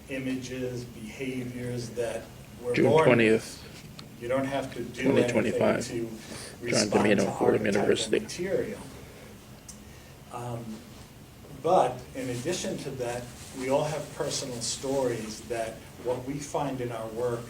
images, behaviors that were June born 20th, with. You don't have to do 2025. anything to respond DiMino, to Fordham archetypal University. material. But in addition to that, we all have personal stories that what we find in our work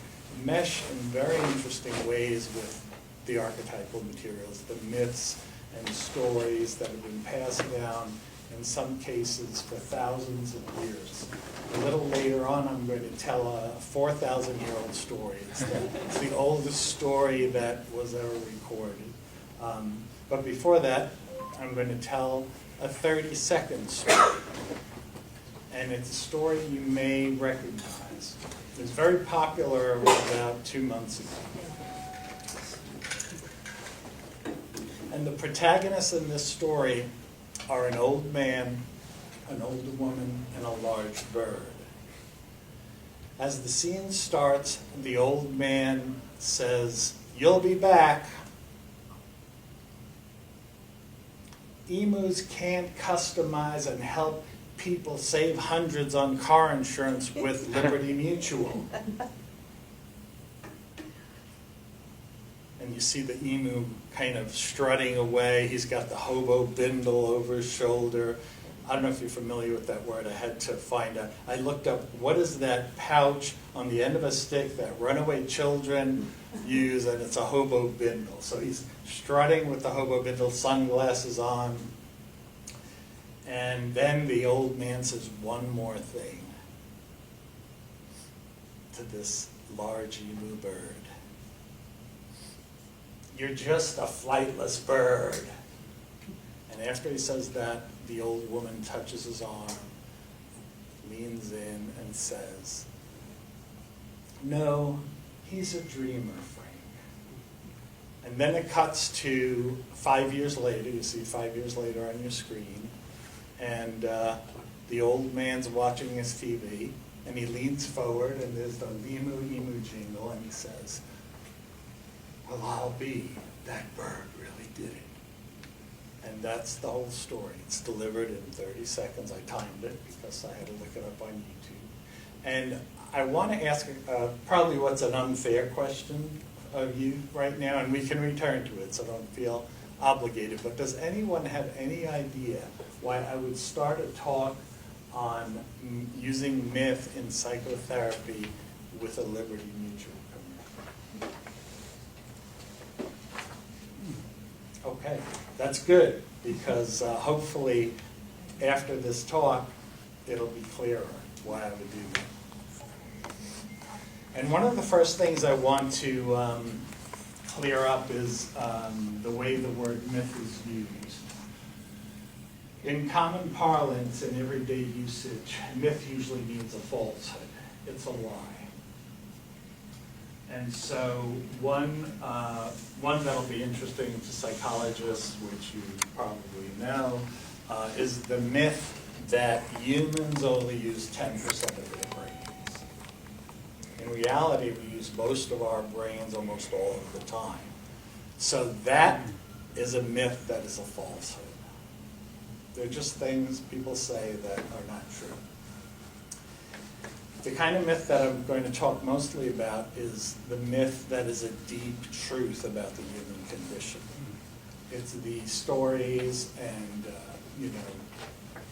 mesh in very interesting ways with the archetypal materials, the myths and stories that have been passed down, in some cases for thousands of years. A little later on, I'm going to tell a 4,000-year-old story. It's the oldest story that was ever recorded. But before that, I'm going to tell a 30-second story. And it's a story you may recognize. It was very popular about 2 months ago. And the protagonists in this story are an old man, an older woman, and a large bird. As the scene starts, the old man says, "You'll be back." Emus can't customize and help people save hundreds on car insurance with Liberty Mutual. And you see the emu kind of strutting away. He's got the hobo bindle over his shoulder. I don't know if you're familiar with that word. I had to find out. I looked up, what is that pouch on the end of a stick that runaway children use, and it's a hobo bindle. So he's strutting with the hobo bindle, sunglasses on. And then the old man says one more thing to this large emu bird. "You're just a flightless bird." And after he says that, the old woman touches his arm, leans in, and says, "No, he's a dreamer, Frank." And then it cuts to 5 years later. You see 5 years later on your screen. And the old man's watching his TV, and he leans forward, and there's the emu jingle, and he says, "Well, I'll be, that bird really did it." And that's the whole story. It's delivered in 30 seconds. I timed it because I had to look it up on YouTube. And I want to ask probably what's an unfair question of you right now, and we can return to it, so don't feel obligated. But does anyone have any idea why I would start a talk on using myth in psychotherapy with a Liberty Mutual commercial? Okay, that's good, because hopefully after this talk, it'll be clearer why I would do that. And one of the first things I want to clear up is the way the word myth is used. In common parlance, in everyday usage, myth usually means a falsehood. It's a lie. And so one that'll be interesting to psychologists, which you probably know, is the myth that humans only use 10% of their brains. In reality, we use most of our brains almost all of the time. So that is a myth that is a falsehood. They're just things people say that are not true. The kind of myth that I'm going to talk mostly about is the myth that is a deep truth about the human condition. It's the stories and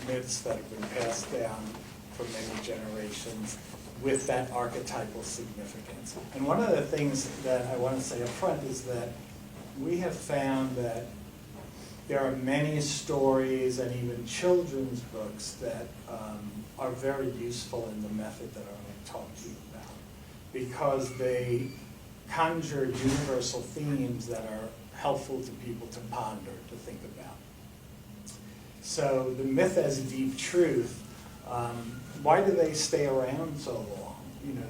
myths that have been passed down for many generations with that archetypal significance. And one of the things that I want to say up front is that we have found that there are many stories and even children's books that are very useful in the method that I'm going to talk to you about, because they conjure universal themes that are helpful to people to ponder, to think about. So the myth as deep truth, why do they stay around so long?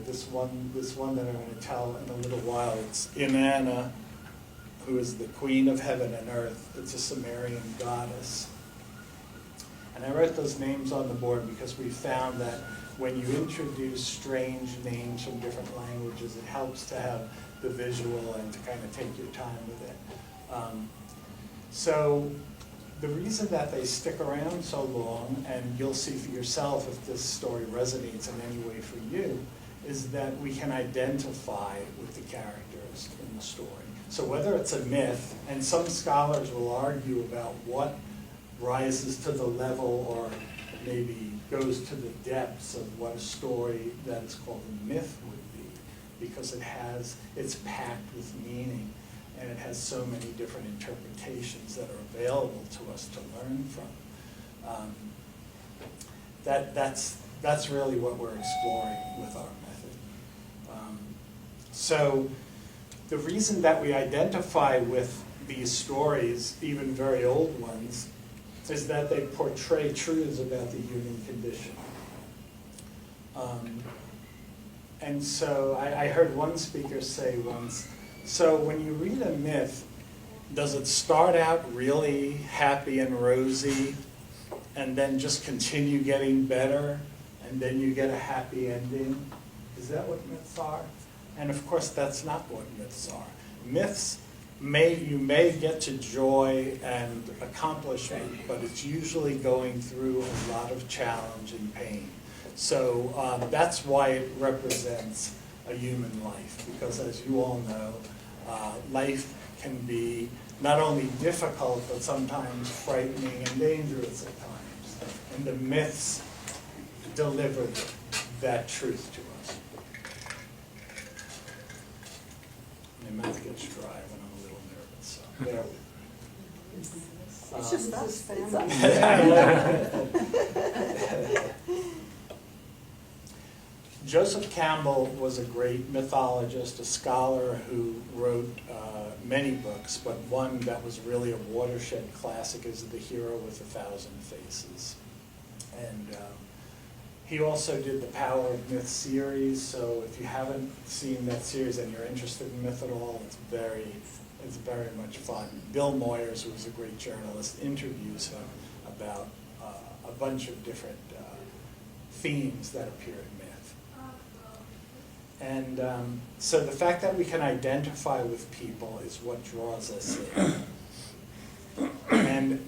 This one that I'm going to tell in a little while, it's Inanna, who is the queen of heaven and earth. It's a Sumerian goddess. And I wrote those names on the board because we found that when you introduce strange names from different languages, it helps to have the visual and to kind of take your time with it. So the reason that they stick around so long, and you'll see for yourself if this story resonates in any way for you, is that we can identify with the characters in the story. So whether it's a myth, and some scholars will argue about what rises to the level or maybe goes to the depths of what a story that is called a myth would be, because it's packed with meaning, and it has so many different interpretations that are available to us to learn from. That's really what we're exploring with our method. So the reason that we identify with these stories, even very old ones, is that they portray truths about the human condition. And so I heard one speaker say once, so when you read a myth, does it start out really happy and rosy and then just continue getting better and then you get a happy ending? Is that what myths are? And of course that's not what myths are. Myths, you may get to joy and accomplishment, but it's usually going through a lot of challenge and pain. So that's why it represents a human life, because as you all know, life can be not only difficult, but sometimes frightening and dangerous at times. And the myths deliver that truth to us. My mouth gets dry when I'm a little nervous, so bear with me. It's just us, family. Joseph Campbell was a great mythologist, a scholar who wrote many books, but one that was really a watershed classic is The Hero with 1,000 Faces. And he also did the Power of Myth series, so if you haven't seen that series and you're interested in myth at all, it's very much fun. Bill Moyers, who was a great journalist, interviews him about a bunch of different themes that appear in myth. And so the fact that we can identify with people is what draws us in. And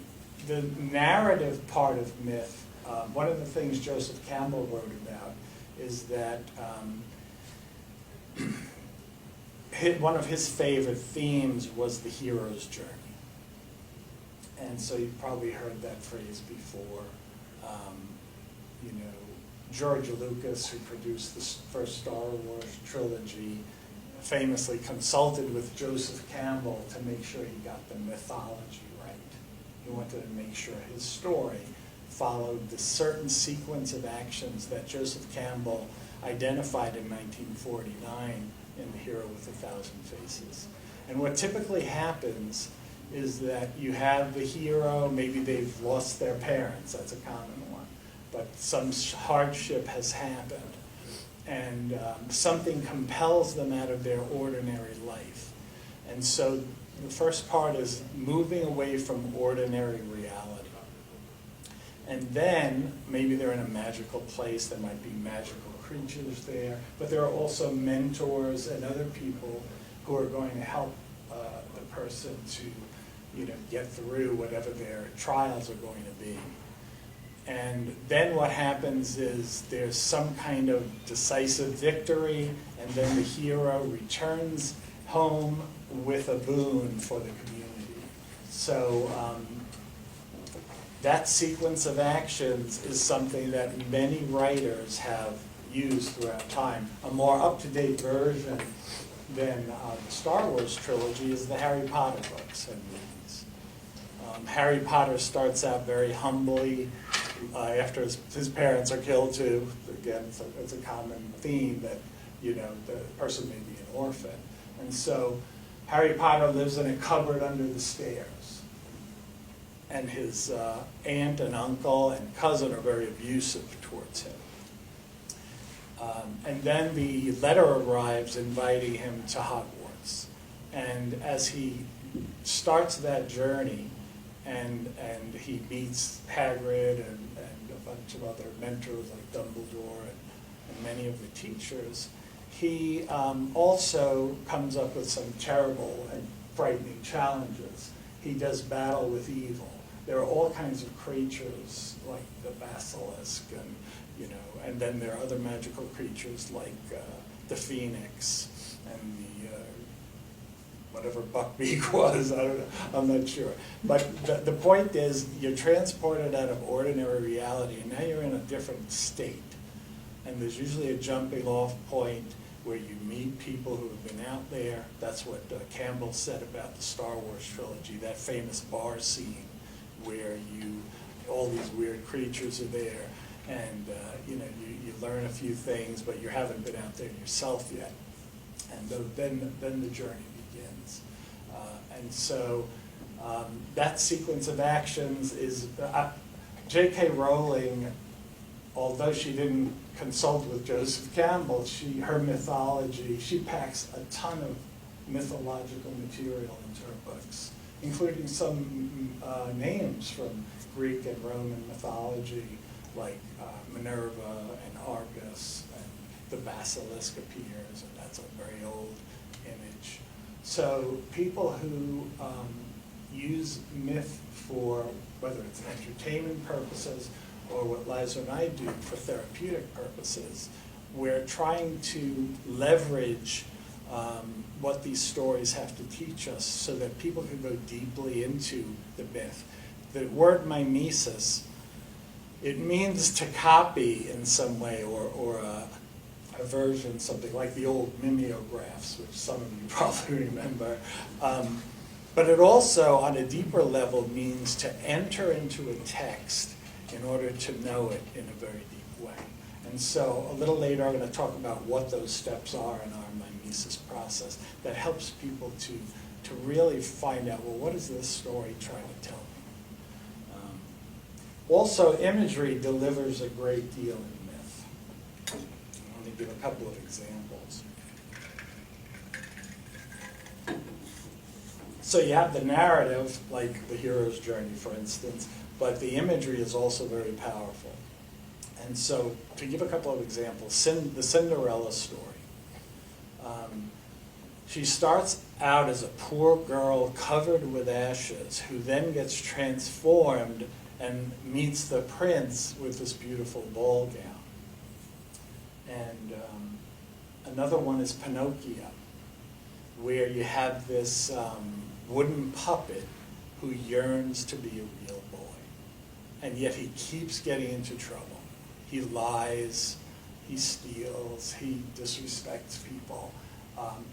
the narrative part of myth, one of the things Joseph Campbell wrote about is that one of his favorite themes was the hero's journey. And so you've probably heard that phrase before. You know, George Lucas, who produced the first Star Wars trilogy, famously consulted with Joseph Campbell to make sure he got the mythology right. He wanted to make sure his story followed the certain sequence of actions that Joseph Campbell identified in 1949 in The Hero with 1,000 Faces. And what typically happens is that you have the hero, maybe they've lost their parents, that's a common one, but some hardship has happened, and something compels them out of their ordinary life. And so the first part is moving away from ordinary reality. And then maybe they're in a magical place, there might be magical creatures there, but there are also mentors and other people who are going to help the person to, get through whatever their trials are going to be. And then what happens is there's some kind of decisive victory, and then the hero returns home with a boon for the community. So that sequence of actions is something that many writers have used throughout time. A more up-to-date version than the Star Wars trilogy is the Harry Potter books and movies. Harry Potter starts out very humbly after his parents are killed too. Again, it's a common theme that the person may be an orphan. And so Harry Potter lives in a cupboard under the stairs. And his aunt and uncle and cousin are very abusive towards him. And then the letter arrives inviting him to Hogwarts. And as he starts that journey, and he meets Hagrid and a bunch of other mentors like Dumbledore and many of the teachers, he also comes up with some terrible and frightening challenges. He does battle with evil. there are all kinds of creatures like the basilisk, and and then there are other magical creatures like the phoenix and the whatever buckbeak was. I don't know. I'm not sure. But the point is, you're transported out of ordinary reality, and now you're in a different state. And there's usually a jumping off point where you meet people who have been out there. That's what Campbell said about the Star Wars trilogy, that famous bar scene where all these weird creatures are there, and you learn a few things, but you haven't been out there yourself yet. And then the journey begins. And so that sequence of actions is, J.K. Rowling, although she didn't consult with Joseph Campbell, her mythology, she packs a ton of mythological material into her books, including some names from Greek and Roman mythology, like Minerva and Argus, and the basilisk appears, and that's a very old image. So people who use myth for, whether it's entertainment purposes or what Liza and I do for therapeutic purposes, we're trying to leverage what these stories have to teach us so that people can go deeply into the myth. The word mimesis, it means to copy in some way, or a version, something like the old mimeographs, which some of you probably remember. But it also, on a deeper level, means to enter into a text in order to know it in a very deep way. And so a little later I'm going to talk about what those steps are in our mimesis process that helps people to really find out, well, what is this story trying to tell me? Also, imagery delivers a great deal in myth. Let me give a couple of examples. So you have the narrative, like the hero's journey, for instance, but the imagery is also very powerful. And so, to give a couple of examples, the Cinderella story. She starts out as a poor girl covered with ashes, who then gets transformed and meets the prince with this beautiful ball gown. And another one is Pinocchio, where you have this wooden puppet who yearns to be a real boy, and yet he keeps getting into trouble. He lies, he steals, he disrespects people,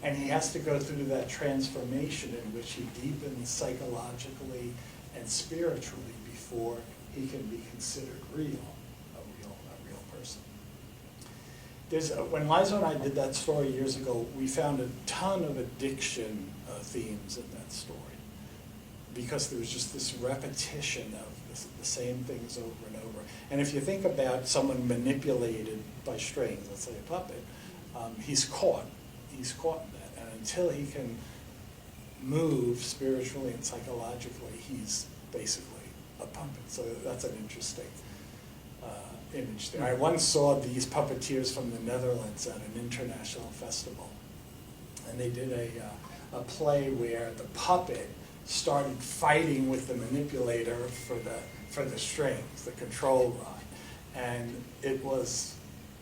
and he has to go through that transformation in which he deepens psychologically and spiritually before he can be considered a real person. When Liza and I did that story years ago, we found a ton of addiction themes in that story, because there was just this repetition of the same things over and over. And if you think about someone manipulated by strings, let's say a puppet, he's caught in that. And until he can move spiritually and psychologically, he's basically a puppet. So that's an interesting image there. I once saw these puppeteers from the Netherlands at an international festival, and they did a play where the puppet started fighting with the manipulator for the strings, the control rod, and it was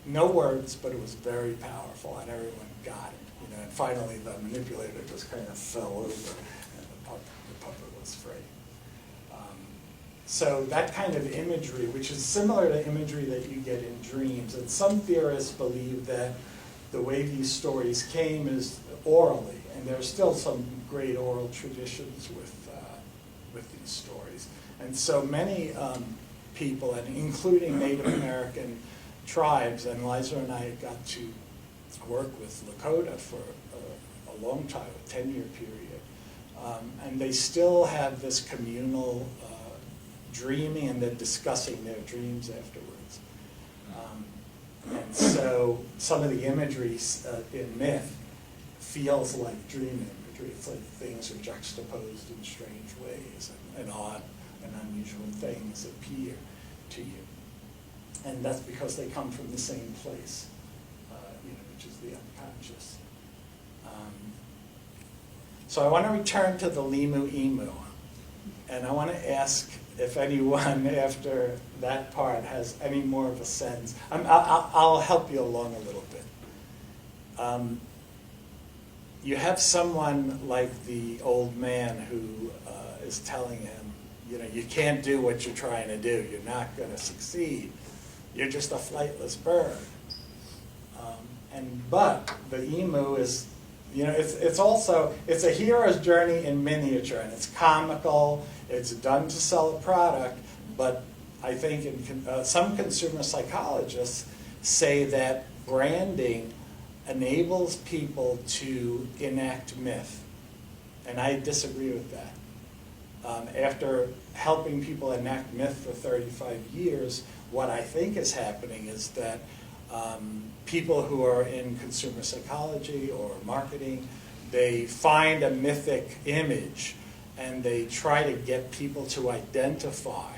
no words, but it was very powerful, and everyone got it. And finally, the manipulator just kind of fell over, and the puppet was free. So that kind of imagery, which is similar to imagery that you get in dreams, and some theorists believe that the way these stories came is orally, and there are still some great oral traditions with these stories. And so many people, and including Native American tribes, and Liza and I got to work with Lakota for a long time, a 10-year period, and they still have this communal dreaming and then discussing their dreams afterwards. And so some of the imagery in myth feels like dream imagery. It's like things are juxtaposed in strange ways, and odd and unusual things appear to you. And that's because they come from the same place, which is the unconscious. So I want to return to the Limu Emu. And I want to ask if anyone after that part has any more of a sense. I'll help you along a little bit. You have someone like the old man who is telling him, you know, you can't do what you're trying to do. You're not going to succeed. You're just a flightless bird. But the emu is, you know, it's a hero's journey in miniature, and it's comical. It's done to sell a product, but I think some consumer psychologists say that branding enables people to enact myth, and I disagree with that. After helping people enact myth for 35 years, what I think is happening is that people who are in consumer psychology or marketing, they find a mythic image and they try to get people to identify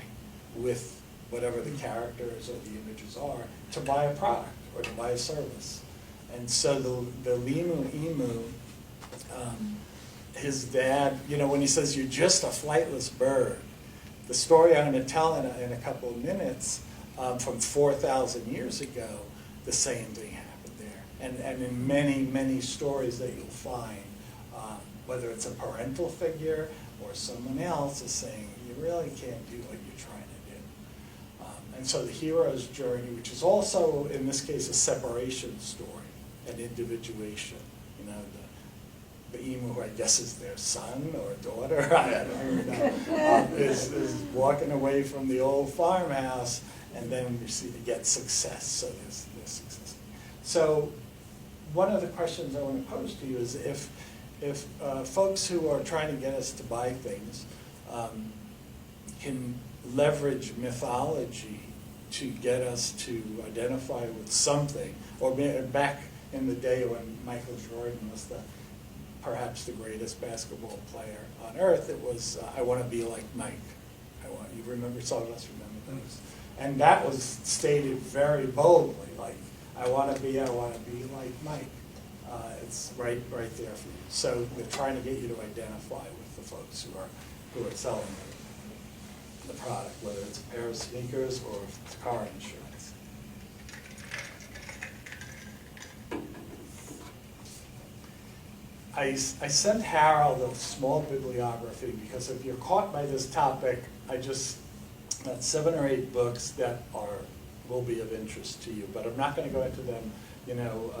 with whatever the characters or the images are to buy a product or to buy a service. And so the Limu Emu, his dad, you know, when he says, you're just a flightless bird, the story I'm going to tell in a couple of minutes from 4,000 years ago, the same thing happened there. And in many, many stories that you'll find, whether it's a parental figure or someone else is saying, you really can't do what you're trying to do. And so the hero's journey, which is also, in this case, a separation story, an individuation. You know, the emu, who I guess is their son or daughter, I don't know, is walking away from the old farmhouse, and then you see to get success. So there's success. So one of the questions I want to pose to you is if folks who are trying to get us to buy things can leverage mythology to get us to identify with something, or back in the day when Michael Jordan was perhaps the greatest basketball player on earth, it was, I want to be like Mike. You remember, some of us remember those. And that was stated very boldly, like, I want to be like Mike. It's right there for you. So we're trying to get you to identify with the folks who are selling the product, whether it's a pair of sneakers or if it's car insurance. I sent Harold a small bibliography because if you're caught by this topic, I just got 7 or 8 books that will be of interest to you, but I'm not going to go into them, you know,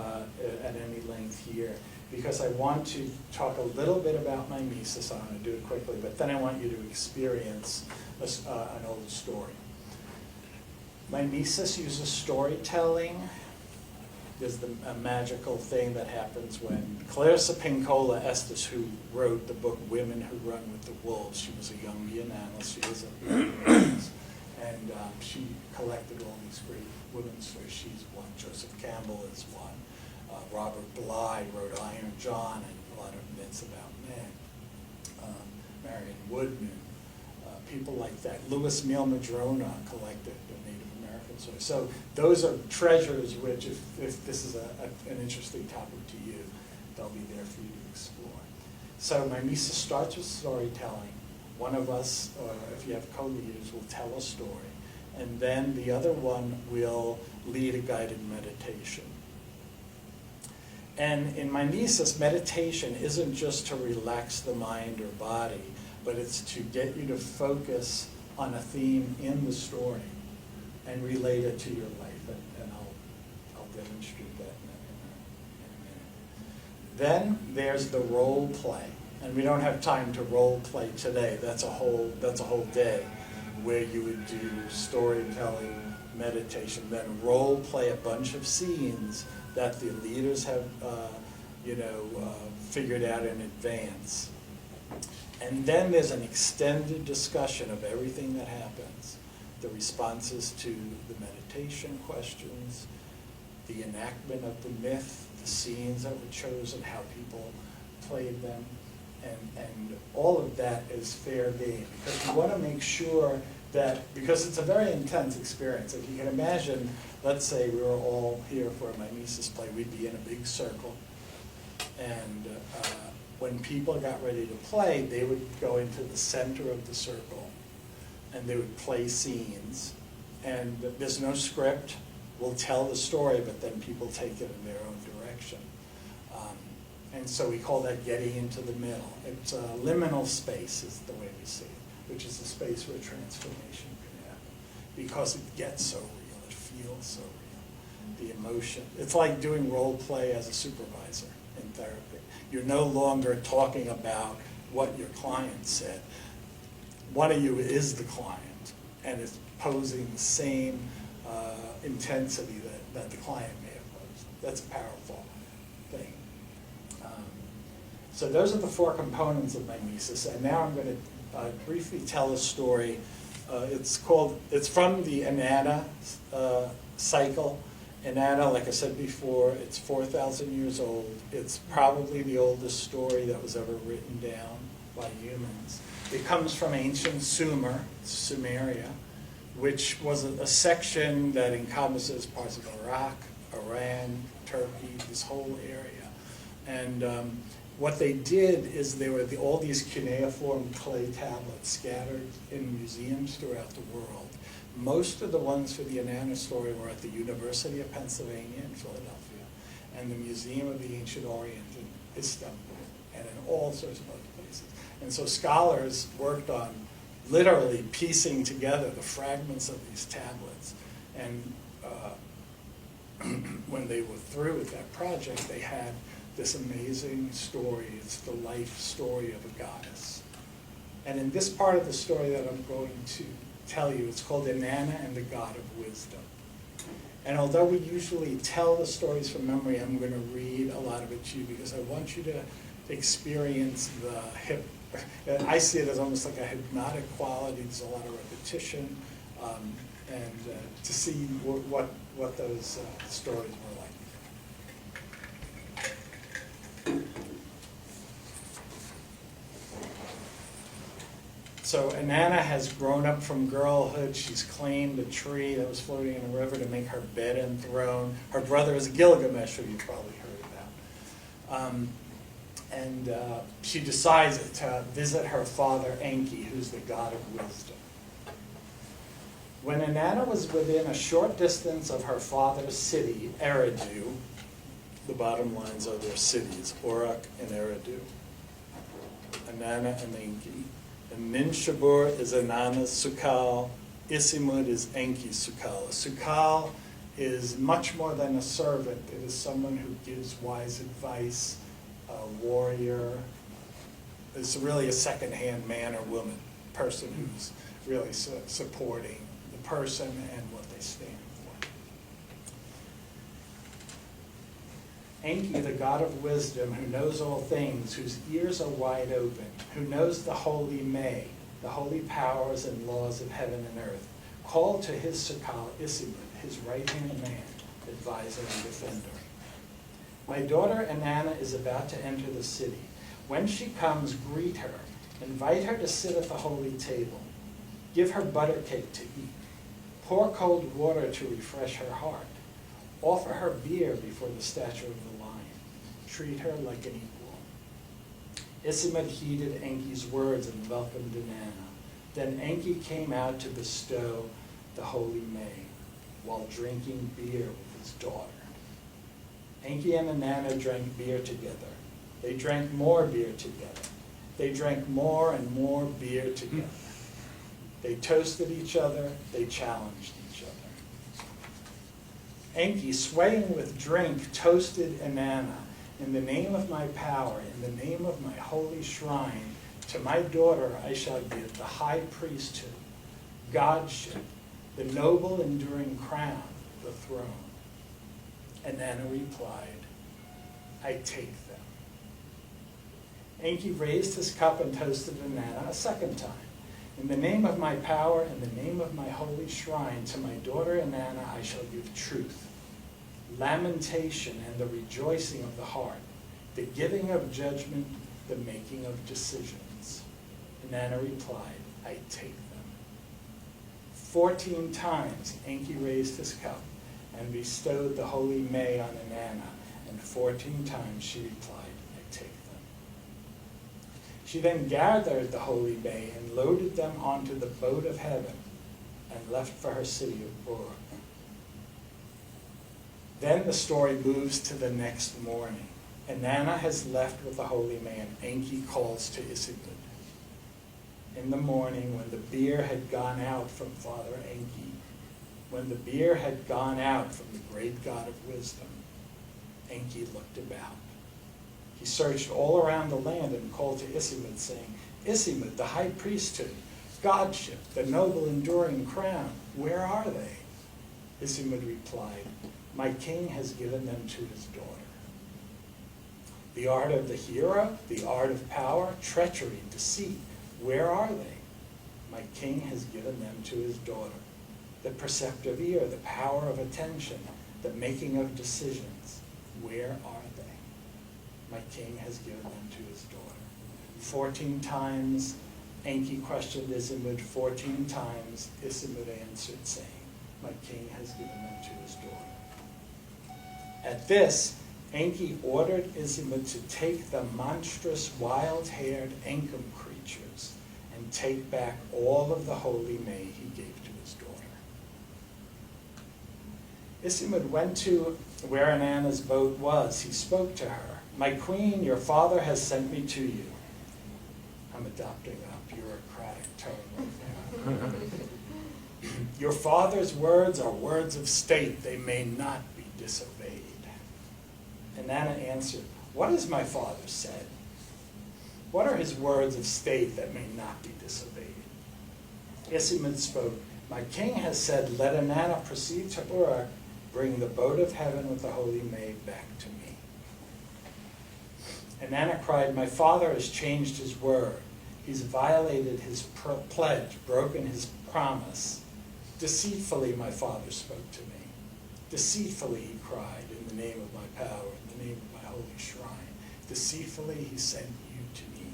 at any length here, because I want to talk a little bit about mimesis. I'm going to do it quickly, but then I want you to experience an old story. Mimesis uses storytelling. There's a magical thing that happens when Clarissa Pinkola Estes, who wrote the book Women Who Run with the Wolves, she was a Jungian analyst, she is a analyst, and she collected all these great women's stories. She's one. Joseph Campbell is one. Robert Bly wrote Iron John and a lot of myths about men. Marion Woodman, people like that. Louis Meal Madrona collected the Native American stories. So those are treasures which, if this is an interesting topic to you, they'll be there for you to explore. So mimesis starts with storytelling. One of us, or if you have co-leaders, will tell a story. And then the other one will lead a guided meditation. And in mimesis, meditation isn't just to relax the mind or body, but it's to get you to focus on a theme in the story and relate it to your life. And I'll demonstrate that in a minute. Then there's the role play. And we don't have time to role play today. That's a whole day where you would do storytelling, meditation, then role play a bunch of scenes that the leaders have, figured out in advance. And then there's an extended discussion of everything that happens, the responses to the meditation questions, the enactment of the myth, the scenes that were chosen, how people played them, and all of that is fair game, because we want to make sure that, because it's a very intense experience. If you can imagine, let's say we were all here for a mimesis play, we'd be in a big circle, and when people got ready to play, they would go into the center of the circle and they would play scenes. And there's no script. We'll tell the story, but then people take it in their own direction. And so we call that getting into the middle. It's a liminal space is the way we see it, which is a space where transformation can happen. Because it gets so real, it feels so real. The emotion. It's like doing role play as a supervisor in therapy. You're no longer talking about what your client said. One of you is the client, and is posing the same intensity that the client may have posed. That's a powerful thing. So those are the four components of mimesis, and now I'm going to briefly tell a story. It's from the Inanna cycle. Inanna, like I said before, it's 4,000 years old. It's probably the oldest story that was ever written down by humans. It comes from ancient Sumer, Sumeria, which was a section that encompasses parts of Iraq, Iran, Turkey, this whole area. And what they did is there were all these cuneiform clay tablets scattered in museums throughout the world. Most of the ones for the Inanna story were at the University of Pennsylvania in Philadelphia and the Museum of the Ancient Orient in Istanbul and in all sorts of other places. And so scholars worked on literally piecing together the fragments of these tablets. And when they were through with that project, they had this amazing story. It's the life story of a goddess. And in this part of the story that I'm going to tell you, it's called Inanna and the God of Wisdom. And although we usually tell the stories from memory, I'm going to read a lot of it to you because I want you to experience I see it as almost like a hypnotic quality. There's a lot of repetition, and to see what those stories were like. So Inanna has grown up from girlhood. She's claimed a tree that was floating in a river to make her bed and throne. Her brother is Gilgamesh, who you've probably heard about. And she decides to visit her father, Enki, who's the god of wisdom. When Inanna was within a short distance of her father's city, Eridu, the bottom lines are their cities, Uruk and Eridu, Inanna and Enki. And Ninshabur is Inanna's Sukal, Isimud is Enki's Sukal. A Sukal is much more than a servant. It is someone who gives wise advice, a warrior. It's really a second-hand man or woman, person who's really supporting the person and what they stand for. Enki, the god of wisdom, who knows all things, whose ears are wide open, who knows the holy May, the holy powers and laws of heaven and earth, called to his Sukal Isimud, his right-hand man, advisor and defender. My daughter Inanna is about to enter the city. When she comes, greet her. Invite her to sit at the holy table. Give her butter cake to eat. Pour cold water to refresh her heart. Offer her beer before the statue of the lion. Treat her like an equal. Isimud heeded Enki's words and welcomed Inanna. Then Enki came out to bestow the holy May while drinking beer with his daughter. Enki and Inanna drank beer together. They drank more beer together. They drank more and more beer together. They toasted each other. They challenged each other. Enki, swaying with drink, toasted Inanna. In the name of my power, in the name of my holy shrine, to my daughter I shall give the high priesthood, godship, the noble enduring crown, the throne. Inanna replied, I take them. Enki raised his cup and toasted Inanna a second time. In the name of my power, in the name of my holy shrine, to my daughter Inanna I shall give truth, lamentation and the rejoicing of the heart, the giving of judgment, the making of decisions. Inanna replied, I take them. 14 times Enki raised his cup and bestowed the holy May on Inanna, and 14 times she replied, I take them. She then gathered the holy May and loaded them onto the boat of heaven and left for her city of Ur. Then the story moves to the next morning. Inanna has left with the holy man. Enki calls to Isigmund. In the morning, when the beer had gone out from Father Enki, when the beer had gone out from the great god of wisdom, Enki looked about. He searched all around the land and called to Isigmund, saying, Isigmund, the high priesthood, godship, the noble enduring crown, where are they? Isigmund replied, my king has given them to his daughter. The art of the hero, the art of power, treachery, deceit, where are they? My king has given them to his daughter. The perceptive ear, the power of attention, the making of decisions, where are they? My king has given them to his daughter. 14 times Enki questioned Isigmund. 14 times Isigmund answered, saying, my king has given them to his daughter. At this, Enki ordered Isigmund to take the monstrous wild-haired Enkum creatures and take back all of the holy May he gave to his daughter. Isigmund went to where Inanna's boat was. He spoke to her. My queen, your father has sent me to you. I'm adopting a bureaucratic tone right now. Your father's words are words of state. They may not be disobeyed. Inanna answered, what has my father said? What are his words of state that may not be disobeyed? Isigmund spoke, my king has said, let Inanna proceed to Uruk, bring the boat of heaven with the holy maid back to me. Inanna cried, my father has changed his word. He's violated his pledge, broken his promise. Deceitfully my father spoke to me. Deceitfully he cried, in the name of my power, in the name of my holy shrine. Deceitfully he sent you to me.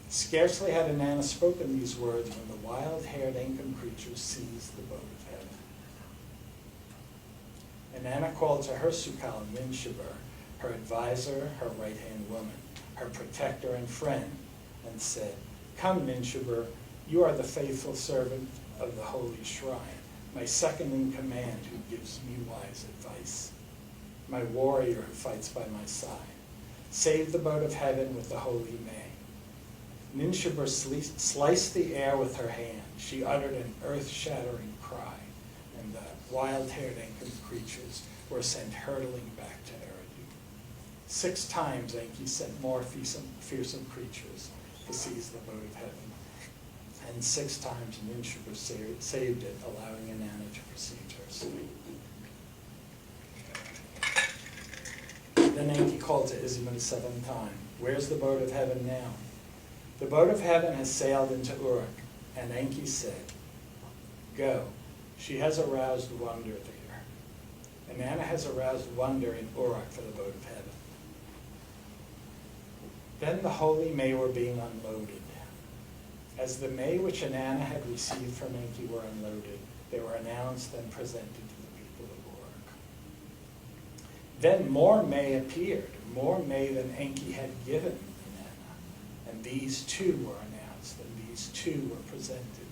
Scarcely had Inanna spoken these words when the wild-haired Enkum creature seized the boat of heaven. Inanna called to her Sukal Minshibur, her advisor, her right-hand woman, her protector and friend, and said, come, Minshibur, you are the faithful servant of the holy shrine, my second in command who gives me wise advice, my warrior who fights by my side. Save the boat of heaven with the holy May. Minshibur sliced the air with her hand. She uttered an earth-shattering cry, and the wild-haired Enki creatures were sent hurtling back to Eridu. 6 times Enki sent more fearsome creatures to seize the boat of heaven. And 6 times Minshibur saved it, allowing Inanna to proceed to her city. Then Enki called to Isigmund a 7th time. Where's the boat of heaven now? The boat of heaven has sailed into Uruk, and Enki said, go. She has aroused wonder there. Inanna has aroused wonder in Uruk for the boat of heaven. Then the holy May were being unloaded. As the May which Inanna had received from Enki were unloaded, they were announced and presented to the people of Uruk. Then more May appeared, more May than Enki had given Inanna, and these too were announced, and these too were presented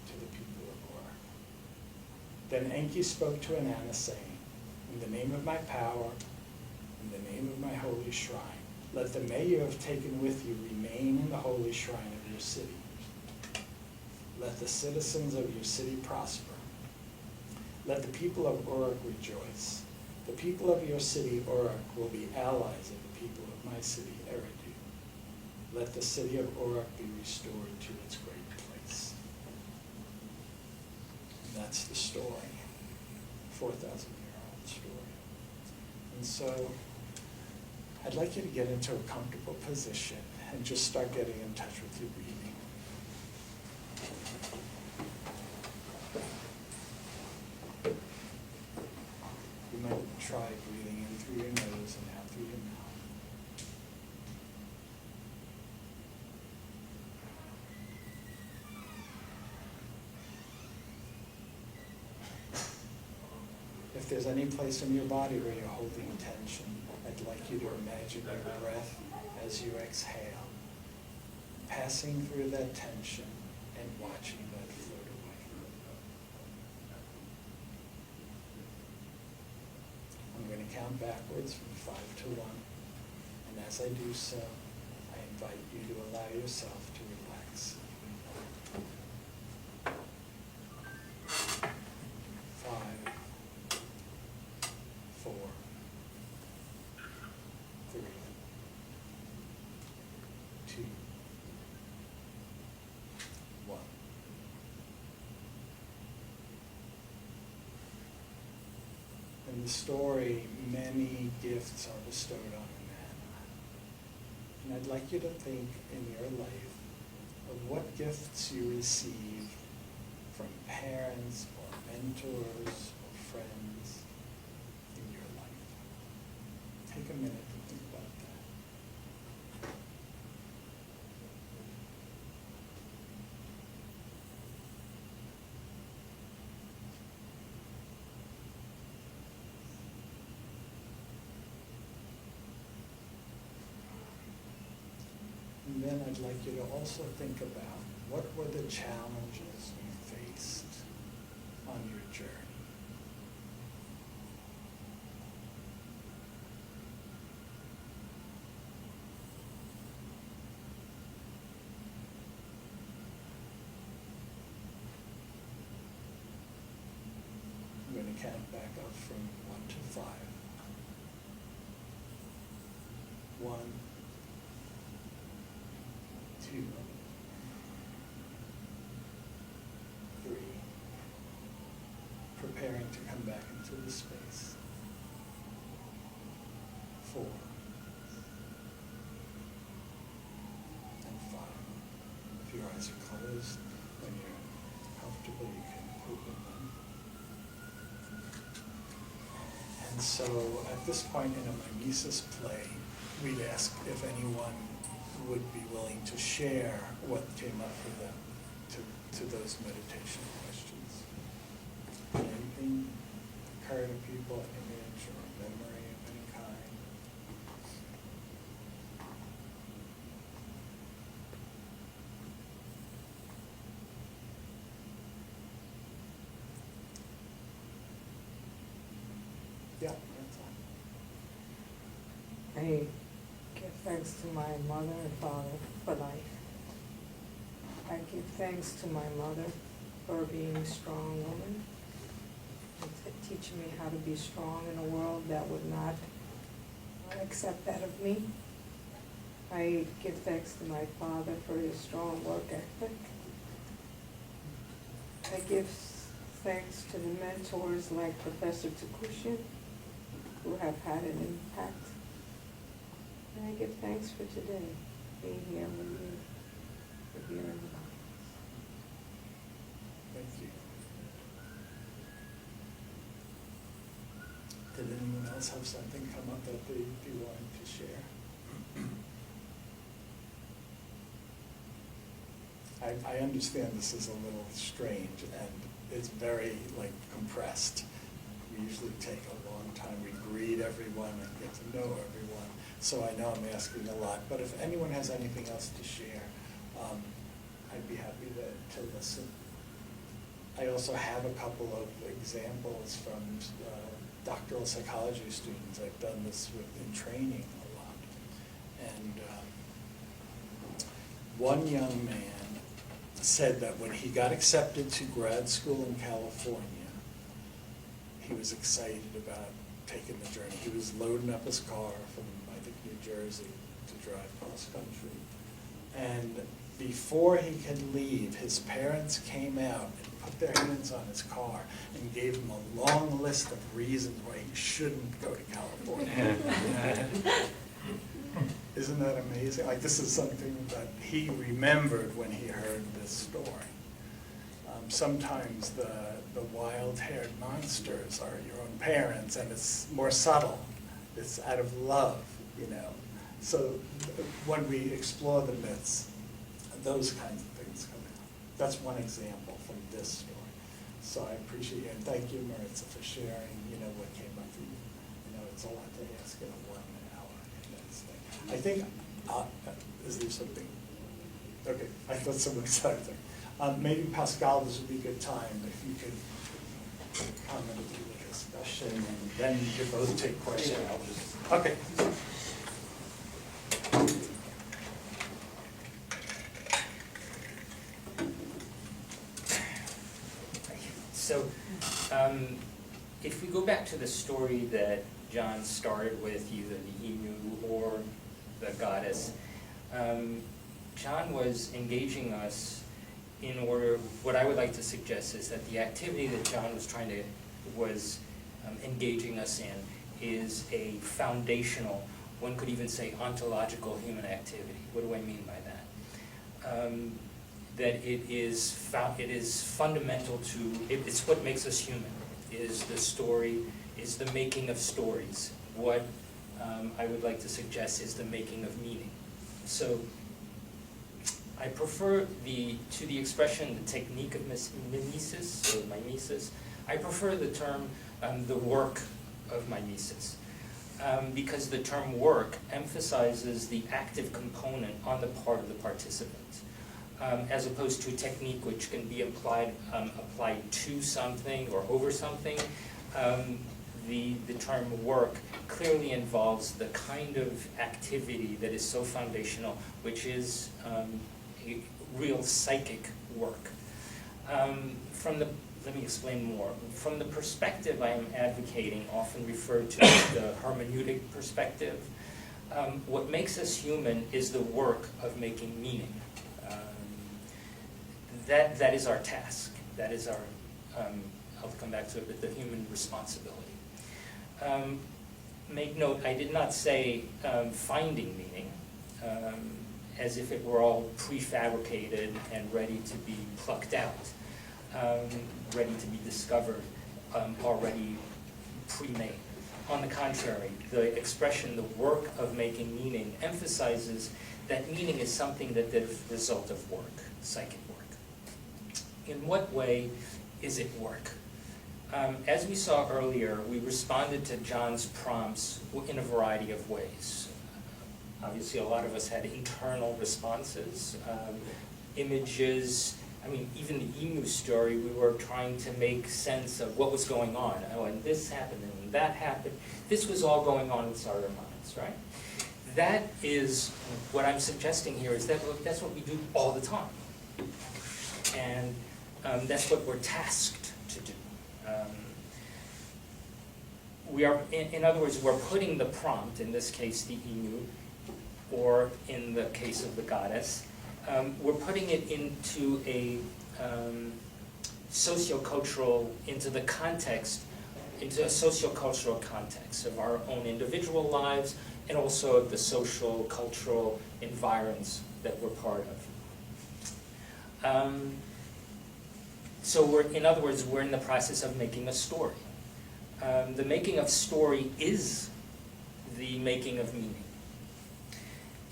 to the people of Uruk. Then Enki spoke to Inanna, saying, in the name of my power, in the name of my holy shrine, let the May you have taken with you remain in the holy shrine of your city. Let the citizens of your city prosper. Let the people of Uruk rejoice. The people of your city, Uruk, will be allies of the people of my city, Eridu. Let the city of Uruk be restored to its great place. And that's the story, 4,000-year-old story. And so I'd like you to get into a comfortable position and just start getting in touch with your breathing. You might try breathing in through your nose and out through your mouth. If there's any place in your body where you're holding tension, I'd like you to imagine your breath as you exhale, passing through that tension and watching that float away. I'm going to count backwards from 5 to 1, and as I do so, I invite you to allow yourself to relax. 5, 4, 3, 2, 1. In the story, many gifts are bestowed on a man. And I'd like you to think in your life of what gifts you received from parents or mentors or friends in your life. Take a minute to think about that. And then I'd like you to also think about what were the challenges you faced on your journey. I'm going to count back up from 1 to 5. 1, 2, 3, preparing to come back into the space. 4, and 5. If your eyes are closed, when you're comfortable, you can open them. And so at this point in a mimesis play, we'd ask if anyone would be willing to share what came up for them to those meditation questions. Anything occur to people, an image or a memory of any kind? Yeah, that's all. I give thanks to my mother and father for life. I give thanks to my mother for being a strong woman and teaching me how to be strong in a world that would not accept that of me. I give thanks to my father for his strong work ethic. I give thanks to the mentors like Professor Takushin, who have had an impact. And I give thanks for today, being here with you, for hearing about us. Thank you. Did anyone else have something come up that they'd be willing to share? I understand this is a little strange and it's very compressed. We usually take a long time. We greet everyone and get to know everyone. So I know I'm asking a lot, but if anyone has anything else to share, I'd be happy to listen. I also have a couple of examples from doctoral psychology students. I've done this in training a lot. And one young man said that when he got accepted to grad school in California, he was excited about taking the journey. He was loading up his car from, I think, New Jersey to drive cross country. And before he could leave, his parents came out and put their hands on his car and gave him a long list of reasons why he shouldn't go to California. Isn't that amazing? This is something that he remembered when he heard this story. Sometimes the wild-haired monsters are your own parents, and it's more subtle. It's out of love, So when we explore the myths, those kinds of things come out. That's one example from this story. So I appreciate it, and thank you, Maritza, for sharing, what came up for you. It's a lot to ask in a 1 hour. I think, is there something? Okay, I thought someone said something. Maybe Pascal, this would be a good time if you could comment on the discussion, and then you could both take questions. Yeah, I'll just. Okay. So, if we go back to the story that John started with, either the emu or the goddess, John was engaging us in order, what I would like to suggest is that the activity that John was engaging us in is a foundational, one could even say ontological human activity. What do I mean by that? That it is fundamental to, it's what makes us human, is the story, is the making of stories. What I would like to suggest is the making of meaning. So I prefer to the expression, the technique of mimesis, or mimesis, I prefer the term, the work of mimesis. Because the term work emphasizes the active component on the part of the participant. As opposed to a technique which can be applied to something or over something, the term work clearly involves the kind of activity that is so foundational, which is real psychic work. Let me explain more. From the perspective I am advocating, often referred to as the hermeneutic perspective, what makes us human is the work of making meaning. That is our task. That is our, I'll come back to it, but the human responsibility. Make note, I did not say finding meaning, as if it were all prefabricated and ready to be plucked out, ready to be discovered, already pre-made. On the contrary, the expression, the work of making meaning, emphasizes that meaning is something that is the result of work, psychic work. In what way is it work? As we saw earlier, we responded to John's prompts in a variety of ways. Obviously, a lot of us had internal responses, images. I mean, even the emu story, we were trying to make sense of what was going on. Oh, and this happened, and that happened. This was all going on inside our minds, right? That is, what I'm suggesting here is that that's what we do all the time. And that's what we're tasked to do. We are, in other words, we're putting the prompt, in this case the emu, or in the case of the goddess, we're putting it into a sociocultural, into a sociocultural context of our own individual lives, and also of the social, cultural environs that we're part of. So in other words, we're in the process of making a story. The making of story is the making of meaning.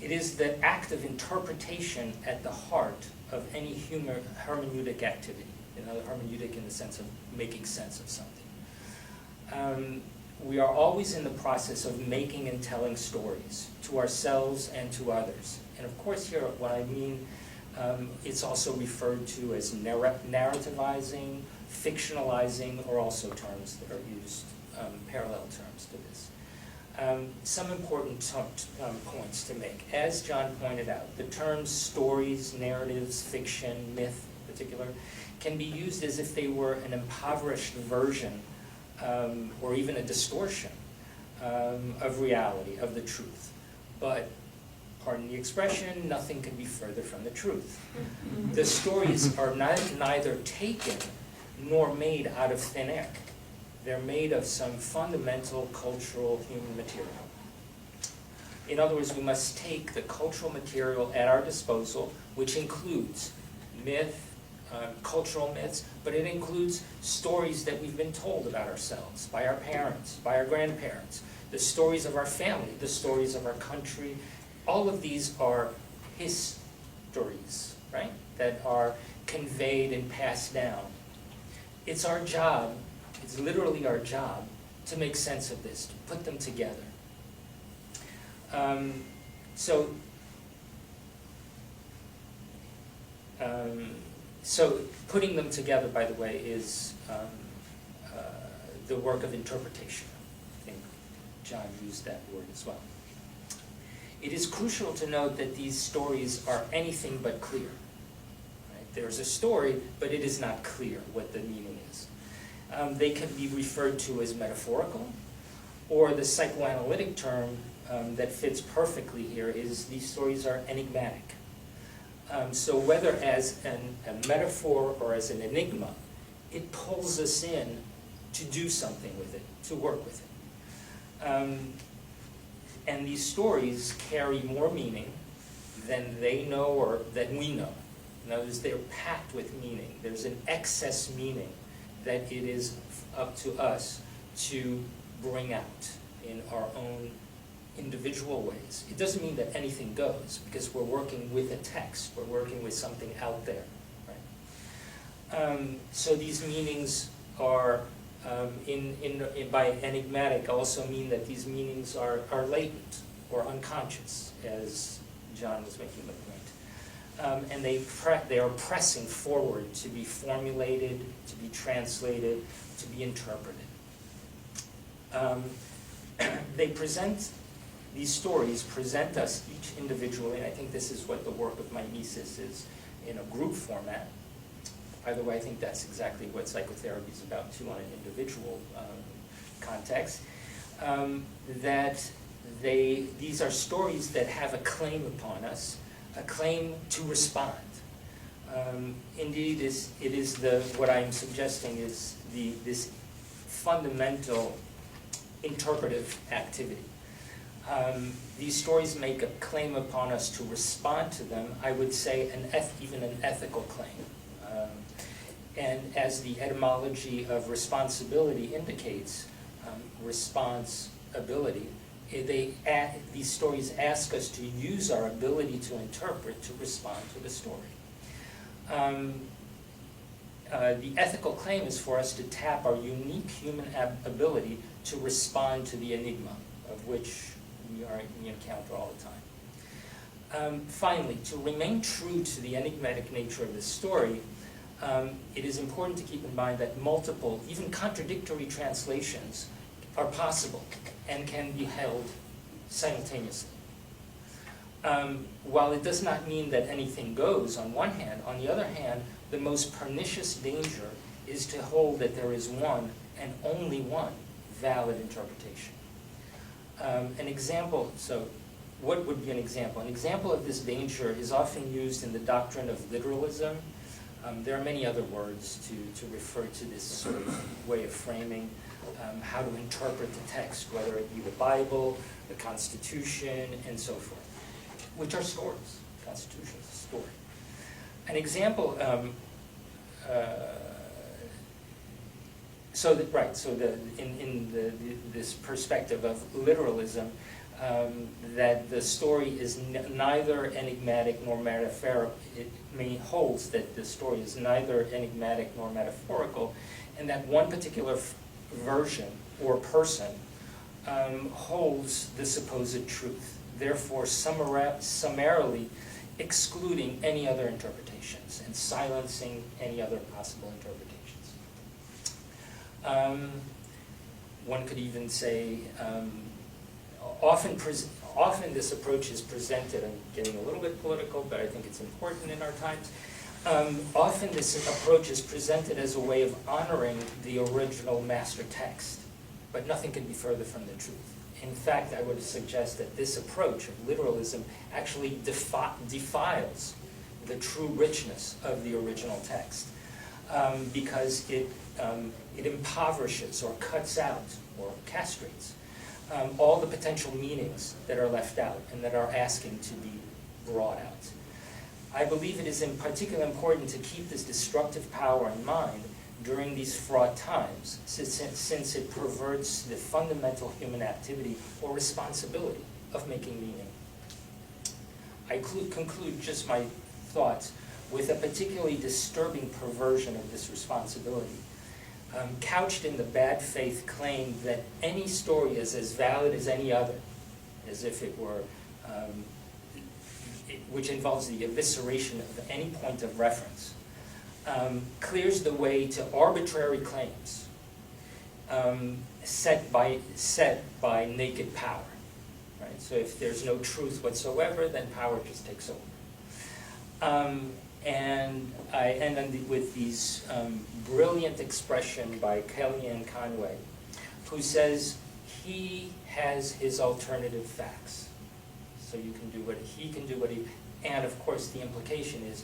It is the act of interpretation at the heart of any human hermeneutic activity. Hermeneutic in the sense of making sense of something. We are always in the process of making and telling stories to ourselves and to others. And of course here, what I mean, it's also referred to as narrativizing, fictionalizing, or also terms that are used, parallel terms to this. Some important points to make. As John pointed out, the terms stories, narratives, fiction, myth in particular, can be used as if they were an impoverished version or even a distortion of reality, of the truth. But, pardon the expression, nothing can be further from the truth. The stories are neither taken nor made out of thin air. They're made of some fundamental cultural human material. In other words, we must take the cultural material at our disposal, which includes myth, cultural myths, but it includes stories that we've been told about ourselves, by our parents, by our grandparents, the stories of our family, the stories of our country. All of these are histories, right, that are conveyed and passed down. it's our job, it's literally our job, to make sense of this, to put them together. So putting them together, by the way, is the work of interpretation. I think John used that word as well. It is crucial to note that these stories are anything but clear. Right? There's a story, but it is not clear what the meaning is. They can be referred to as metaphorical, or the psychoanalytic term that fits perfectly here is these stories are enigmatic. So whether as a metaphor or as an enigma, it pulls us in to do something with it, to work with it. And these stories carry more meaning than they know or than we know. In other words, they're packed with meaning. There's an excess meaning that it is up to us to bring out in our own individual ways. It doesn't mean that anything goes, because we're working with a text, we're working with something out there. Right? So these meanings are, by enigmatic, also mean that these meanings are latent or unconscious, as John was making the point. And they are pressing forward to be formulated, to be translated, to be interpreted. These stories present us each individually, and I think this is what the work of Mimesis is in a group format. By the way, I think that's exactly what psychotherapy is about too, on an individual context. These are stories that have a claim upon us, a claim to respond. Indeed, it is what I'm suggesting is this fundamental interpretive activity. These stories make a claim upon us to respond to them. I would say even an ethical claim. And as the etymology of responsibility indicates, responsibility, these stories ask us to use our ability to interpret to respond to the story. The ethical claim is for us to tap our unique human ability to respond to the enigma, of which we encounter all the time. Finally, to remain true to the enigmatic nature of this story, it is important to keep in mind that multiple, even contradictory translations are possible and can be held simultaneously. While it does not mean that anything goes on one hand, on the other hand, the most pernicious danger is to hold that there is one and only one valid interpretation. An example, so what would be an example? An example of this danger is often used in the doctrine of literalism. There are many other words to refer to this sort of way of framing how to interpret the text, whether it be the Bible, the Constitution, and so forth, which are stories. Constitution is a story. An example, this perspective of literalism, that the story is neither enigmatic nor metaphorical. It holds that the story is neither enigmatic nor metaphorical, and that one particular version or person holds the supposed truth, therefore summarily excluding any other interpretations and silencing any other possible interpretations. One could even say, often this approach is presented, I'm getting a little bit political, but I think it's important in our times. Often this approach is presented as a way of honoring the original master text, but nothing could be further from the truth. In fact, I would suggest that this approach of literalism actually defiles the true richness of the original text, because it impoverishes or cuts out or castrates all the potential meanings that are left out and that are asking to be brought out. I believe it is in particular important to keep this destructive power in mind during these fraught times, since it perverts the fundamental human activity or responsibility of making meaning. I conclude just my thoughts with a particularly disturbing perversion of this responsibility. couched in the bad faith claim that any story is as valid as any other, as if it were, which involves the evisceration of any point of reference, clears the way to arbitrary claims set by naked power. Right? So if there's no truth whatsoever, then power just takes over. And I end with these brilliant expression by Kellyanne Conway, who says he has his alternative facts. So you can do what he can do, and of course the implication is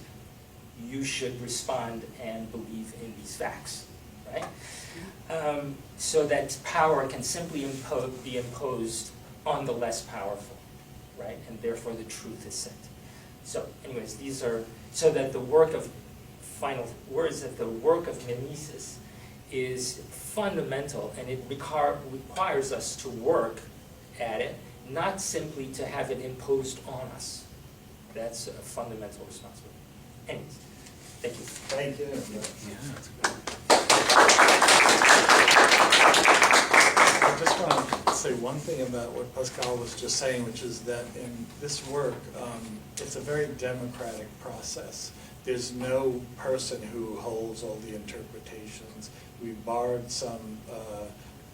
you should respond and believe in these facts, right? So that power can simply be imposed on the less powerful, right? And therefore the truth is set. So anyways, these are, so that the work of, final words, that the work of mimesis is fundamental, and it requires us to work at it, not simply to have it imposed on us. That's a fundamental responsibility. Anyways, thank you. Thank you. I just want to say one thing about what Pascal was just saying, which is that in this work, it's a very democratic process. There's no person who holds all the interpretations. We borrowed some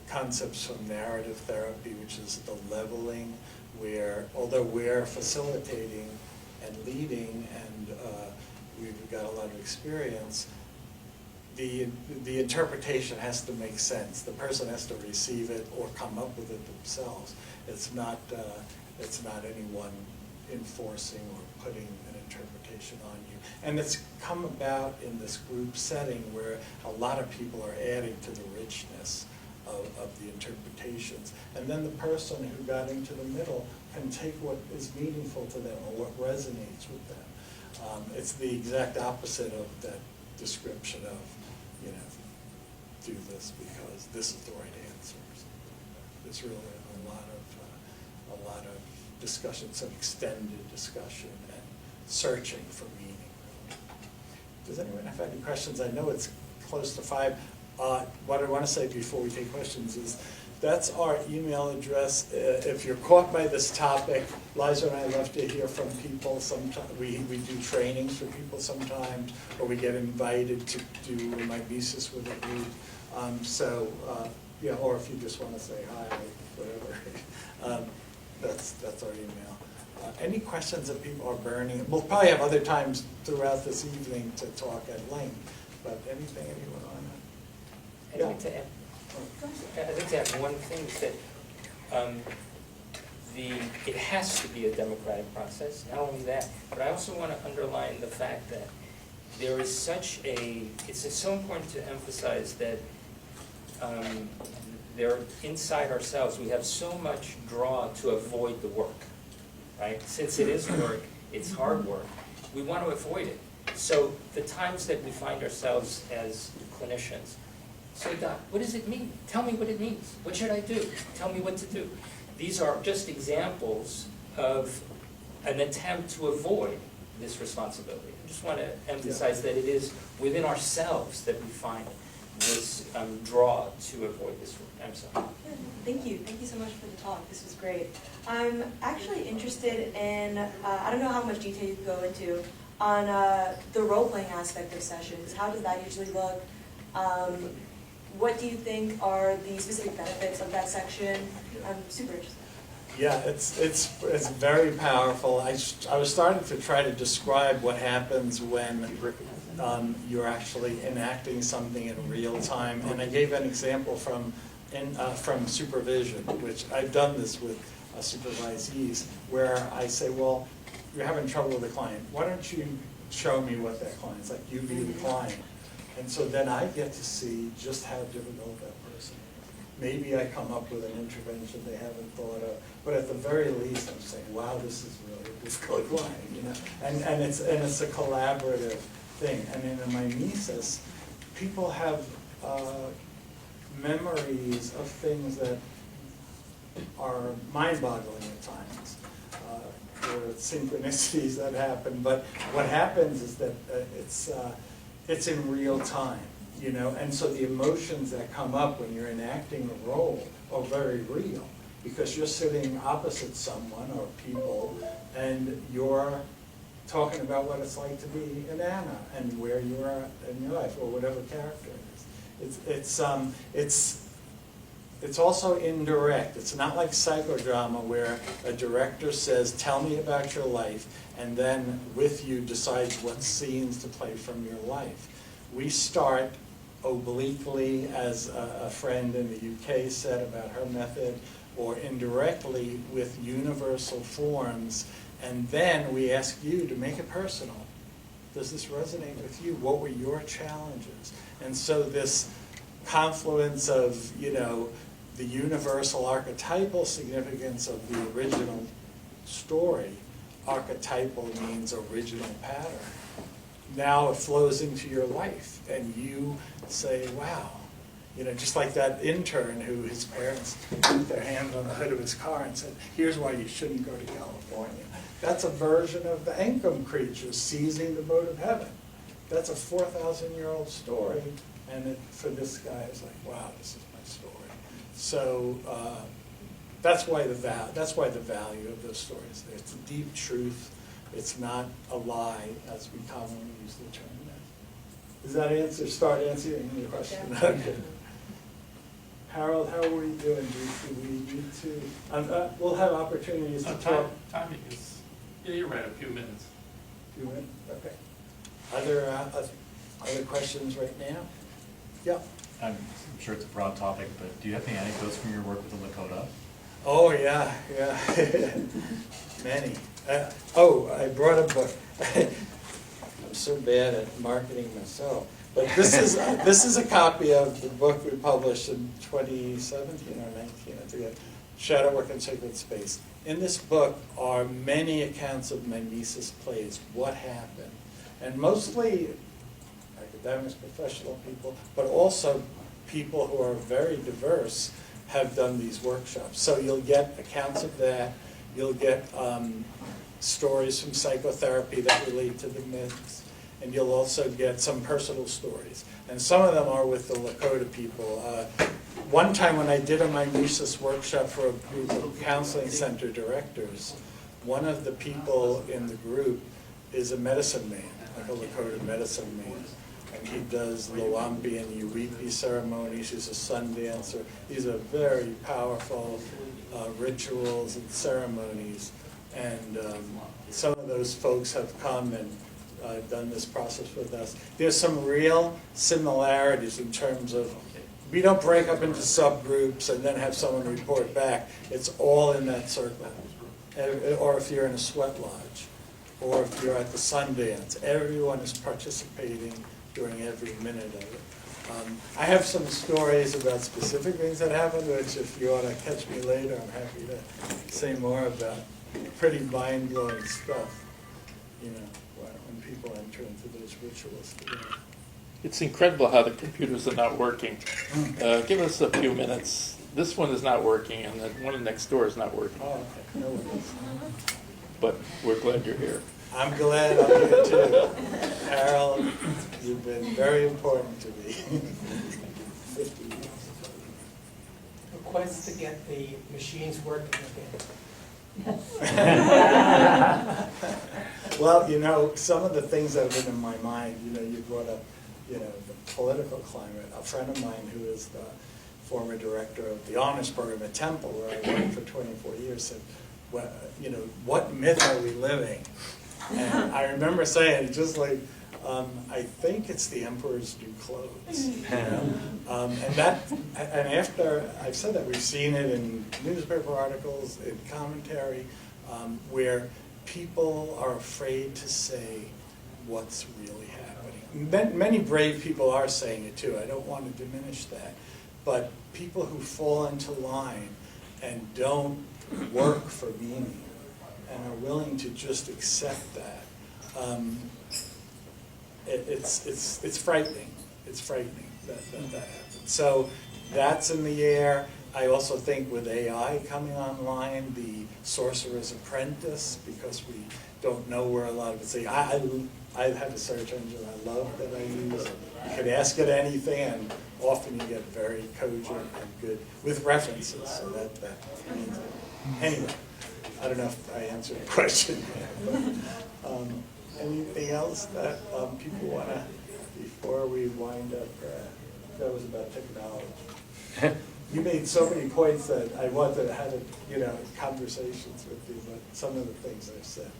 concepts from narrative therapy, which is the leveling, where although we're facilitating and leading and we've got a lot of experience, the interpretation has to make sense. The person has to receive it or come up with it themselves. It's not anyone enforcing or putting an interpretation on you. And it's come about in this group setting where a lot of people are adding to the richness of the interpretations. And then the person who got into the middle can take what is meaningful to them or what resonates with them. It's the exact opposite of that description of, you know, do this because this is the right answer. There's really a lot of discussion, some extended discussion and searching for meaning. Does anyone have any questions? I know it's close to 5. What I want to say before we take questions is that's our email address. If you're caught by this topic, Liza and I love to hear from people. Sometimes we do trainings for people sometimes, or we get invited to do Mimesis with a group. Yeah, or if you just want to say hi, whatever. That's our email. Any questions that people are burning? We'll probably have other times throughout this evening to talk at length, but anything anyone on that? I'd like to add, one thing that it has to be a democratic process. Not only that, but I also want to underline the fact that there is it's so important to emphasize that inside ourselves we have so much draw to avoid the work, right? Since it is work, it's hard work, we want to avoid it. So the times that we find ourselves as clinicians, so Doc, what does it mean? Tell me what it means. What should I do? Tell me what to do. These are just examples of an attempt to avoid this responsibility. I just want to emphasize that it is within ourselves that we find this draw to avoid this work. I'm sorry. Thank you. Thank you so much for the talk. This was great. I'm actually interested in, I don't know how much detail you can go into, on the role-playing aspect of sessions. How does that usually look? What do you think are the specific benefits of that section? I'm super interested. Yeah, it's very powerful. I was starting to try to describe what happens when you're actually enacting something in real time, and I gave an example from supervision, which I've done this with supervisees, where I say, well, you're having trouble with a client. Why don't you show me what that client's like? You be the client. And so then I get to see just how difficult that person is. Maybe I come up with an intervention they haven't thought of, but at the very least I'm saying, wow, this is really a difficult client, you know. And it's a collaborative thing. And in a mimesis, people have memories of things that are mind-boggling at times. There are synchronicities that happen, but what happens is that it's in real time. you know, and so the emotions that come up when you're enacting a role are very real, because you're sitting opposite someone or people, and you're talking about what it's like to be an Anna and where you are in your life, or whatever character it is. It's also indirect. It's not like psychodrama where a director says, tell me about your life, and then with you decides what scenes to play from your life. We start obliquely, as a friend in the UK said about her method, or indirectly with universal forms, and then we ask you to make it personal. Does this resonate with you? What were your challenges? And so this confluence of, you know, the universal archetypal significance of the original story. Archetypal means original pattern. Now it flows into your life, and you say, wow. You know, just like that intern who his parents put their hand on the hood of his car and said, here's why you shouldn't go to California. That's a version of the Enkom creature seizing the boat of heaven. That's a 4,000-year-old story, and for this guy, it's like, wow, this is my story. So that's why the value of those stories. It's a deep truth. It's not a lie, as we commonly use the term. Does that start answering your question? Yeah. Okay. Harold, how are we doing? Do we need to? We'll have opportunities to talk. Timing is, yeah, you're right, a few minutes. Few minutes? Okay. Other questions right now? Yeah. I'm sure it's a broad topic, but do you have any anecdotes from your work with the Lakota? Oh, yeah. Many. I brought a book. I'm so bad at marketing myself. But this is a copy of the book we published in 2017 or 19, I forget, Shadow Work in Sacred Space. In this book are many accounts of Mimesis plays, what happened. And mostly academics, professional people, but also people who are very diverse have done these workshops. So you'll get accounts of that. You'll get stories from psychotherapy that relate to the myths. And you'll also get some personal stories. And some of them are with the Lakota people. One time when I did a Mimesis workshop for a group of counseling center directors, one of the people in the group is a medicine man, like a Lakota medicine man. And he does Lawampi and Uripi ceremonies. He's a sun dancer. These are very powerful rituals and ceremonies. And some of those folks have come and done this process with us. There's some real similarities in terms of, we don't break up into subgroups and then have someone report back. It's all in that circle. Or if you're in a sweat lodge, or if you're at the Sundance, everyone is participating during every minute of it. I have some stories about specific things that happened, which if you want to catch me later, I'm happy to say more about. Pretty mind-blowing stuff, you know, when people enter into those rituals together. It's incredible how the computers are not working. Give us a few minutes. This one is not working, and the one next door is not working. Oh, okay. No worries. But we're glad you're here. I'm glad I'm here too. Harold, you've been very important to me. 50 years. Request to get the machines working again. Well, you know, some of the things that have been in my mind, you know, you brought up, you know, the political climate. A friend of mine who is the former director of the honors program at Temple, where I worked for 24 years, said, well, you know, what myth are we living? And I remember saying, just like, I think it's the emperor's new clothes. You know? And after I've said that, we've seen it in newspaper articles, in commentary, where people are afraid to say what's really happening. Many brave people are saying it too. I don't want to diminish that. But people who fall into line and don't work for meaning and are willing to just accept that, it's frightening. It's frightening that happens. So that's in the air. I also think with AI coming online, the Sorcerer's Apprentice, because we don't know where a lot of it's. I have a search engine I love that I use. You can ask it anything, and often you get very cogent and good with references. So that means it. Anyway, I don't know if I answered the question. But, anything else that people want to, before we wind up? That was about technology. You made so many points that I wanted to have, conversations with you, but some of the things I've said.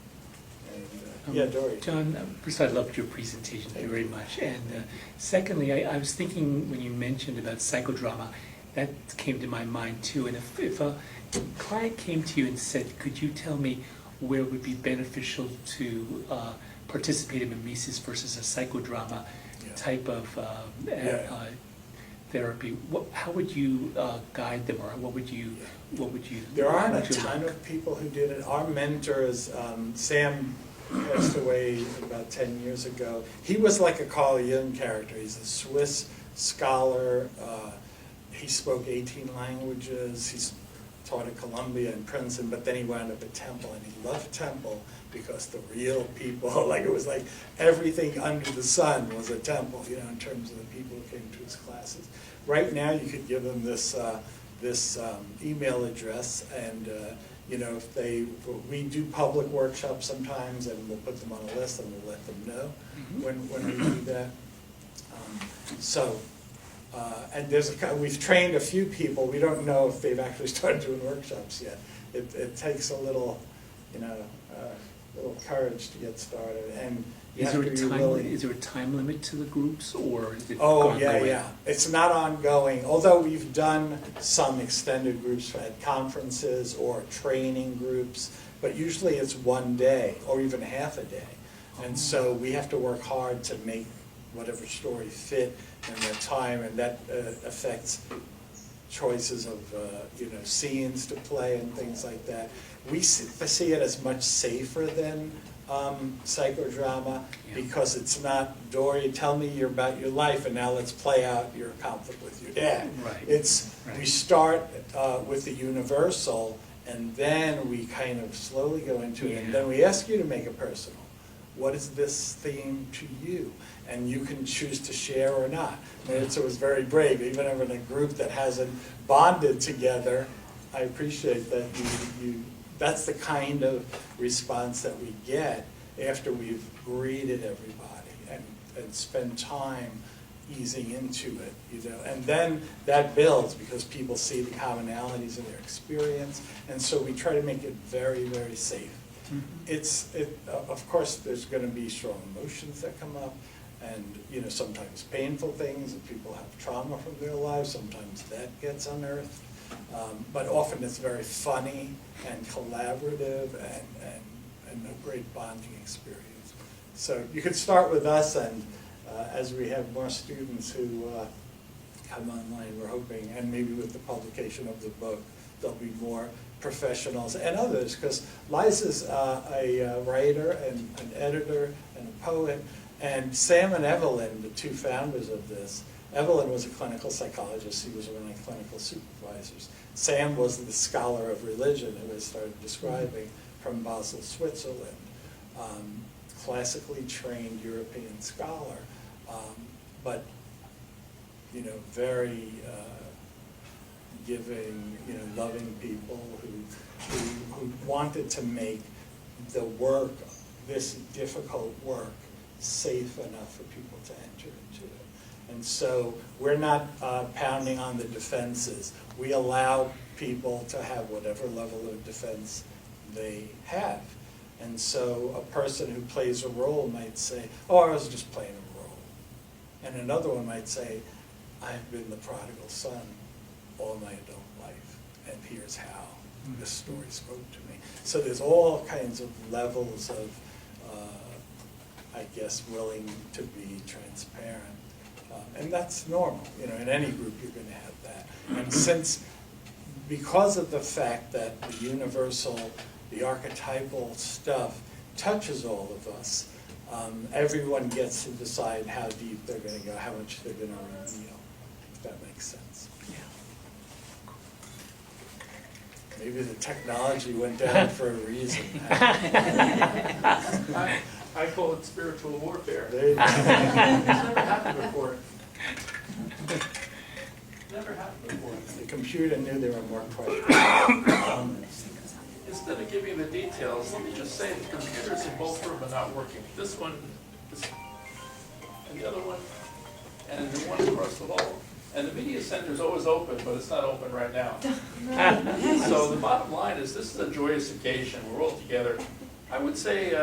And, yeah, Dory. John, first I loved your presentation very much. And secondly, I was thinking when you mentioned about psychodrama, that came to my mind too. And if a client came to you and said, could you tell me where it would be beneficial to participate in mimesis versus a psychodrama type of therapy, how would you guide them, or what would you? There aren't a ton of people who did it. Our mentors, Sam passed away about 10 years ago. He was like a Carl Jung character. He's a Swiss scholar. He spoke 18 languages. He's taught at Columbia and Princeton, but then he wound up at Temple, and he loved Temple because the real people, like it was like everything under the sun was at Temple, in terms of the people who came to his classes. Right now, you could give them this email address, and we do public workshops sometimes, and we'll put them on a list, and we'll let them know when we do that. And we've trained a few people. We don't know if they've actually started doing workshops yet. It takes a little, little courage to get started, and you have to be willing. Is there a time limit to the groups, or is it Oh, ongoing? yeah. It's not ongoing, although we've done some extended groups at conferences or training groups, but usually it's one day or even half a day. And so we have to work hard to make whatever story fit in that time, and that affects choices of scenes to play and things like that. We see it as much safer than psychodrama because it's not, Dory, tell me about your life, and now let's play out your conflict with your dad. Right. We start with the universal, and then we kind of slowly go into it, and then we ask you to make it personal. What is this theme to you? And you can choose to share or not. And so it was very brave, even in a group that hasn't bonded together. I appreciate that that's the kind of response that we get after we've greeted everybody and spend time easing into it, And then that builds because people see the commonalities in their experience, and so we try to make it very, very safe. Of course, there's going to be strong emotions that come up, and sometimes painful things, and people have trauma from their lives. Sometimes that gets unearthed, but often it's very funny and collaborative and a great bonding experience. So you could start with us, and as we have more students who come online, we're hoping, and maybe with the publication of the book, there'll be more professionals and others, because Liza's a writer and an editor and a poet, and Sam and Evelyn, the two founders of this. Evelyn was a clinical psychologist. He was one of my clinical supervisors. Sam was the scholar of religion, who I started describing, from Basel, Switzerland. Classically trained European scholar, but very giving, loving people who wanted to make the work, this difficult work, safe enough for people to enter into it. And so we're not pounding on the defenses. We allow people to have whatever level of defense they have. And so a person who plays a role might say, oh, I was just playing a role. And another one might say, I've been the prodigal son all my adult life, and here's how this story spoke to me. So there's all kinds of levels of, I guess, willing to be transparent. And that's normal. In any group you're going to have that. And because of the fact that the universal, the archetypal stuff touches all of us, everyone gets to decide how deep they're going to go, how much they're going to reveal, if that makes sense. Maybe the technology went down for a reason. I call it spiritual warfare. There you go. It's never happened before. Never happened before. The computer knew there were more questions. Instead of giving the details, let me just say the computers in both rooms are not working. This one, and the other one, and the one across the hall. And the media center is always open, but it's not open right now. So the bottom line is, this is a joyous occasion. We're all together. I would say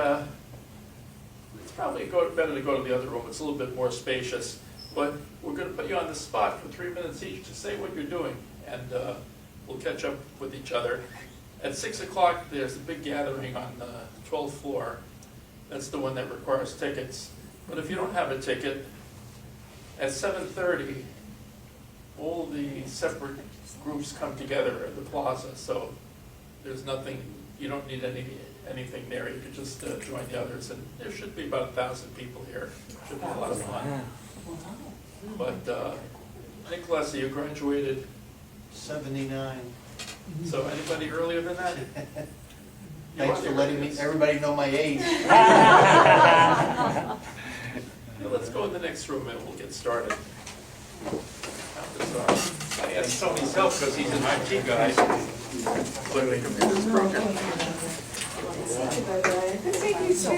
it's probably better to go to the other room. It's a little bit more spacious. But we're going to put you on the spot for 3 minutes each to say what you're doing, and we'll catch up with each other. At 6 o'clock, there's a big gathering on the 12th floor. That's the one that requires tickets. But if you don't have a ticket, at 7:30, all the separate groups come together at the plaza. So there's nothing, you don't need anything there. You can just join the others. And there should be about 1,000 people here. Should be a lot of fun. But Nicholas, you graduated, 79. so anybody earlier than that? Thanks for letting me, everybody know my age. Now, let's go in the next room and we'll get started. I asked Tony's help because he's an IT guy, but the computer's broken. Thank you, by the way. Thank you too.